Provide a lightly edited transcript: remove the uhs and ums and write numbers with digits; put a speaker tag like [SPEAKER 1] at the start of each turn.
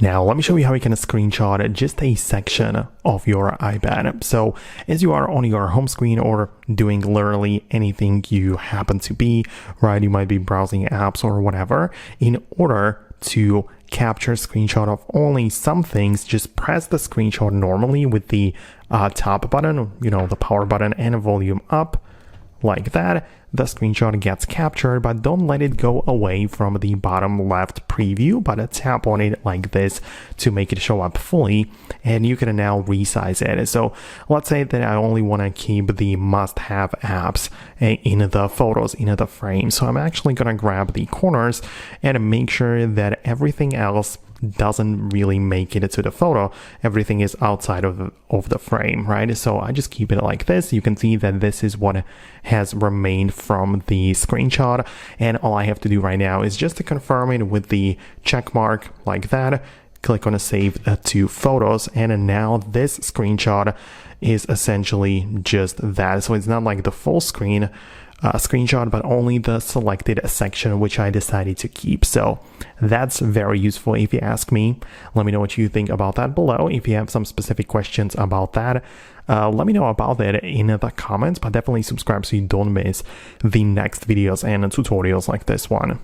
[SPEAKER 1] Now, let me show you how you can screenshot just a section of your iPad. So as you are on your home screen or doing literally anything you happen to be, right? You might be browsing apps or whatever. In order to capture a screenshot of only some things, just press the screenshot normally with the top button, the power button and volume up like that. The screenshot gets captured, but don't let it go away from the bottom left preview, but tap on it like this to make it show up fully, and you can now resize it. So let's say that I only want to keep the must-have apps in the photos, in the frame. So I'm actually going to grab the corners and make sure that everything else doesn't really make it to the photo. Everything is outside of the frame, right? So I just keep it like this. You can see that this is what has remained from the screenshot, and all I have to do right now is just to confirm it with the check mark like that. Click on save to photos, and now this screenshot is essentially just that. So it's not like the full screen screenshot, but only the selected section, which I decided to keep. So that's very useful if you ask me. Let me know what you think about that below. If you have some specific questions about that, let me know about it in the comments, but definitely subscribe so you don't miss the next videos and tutorials like this one.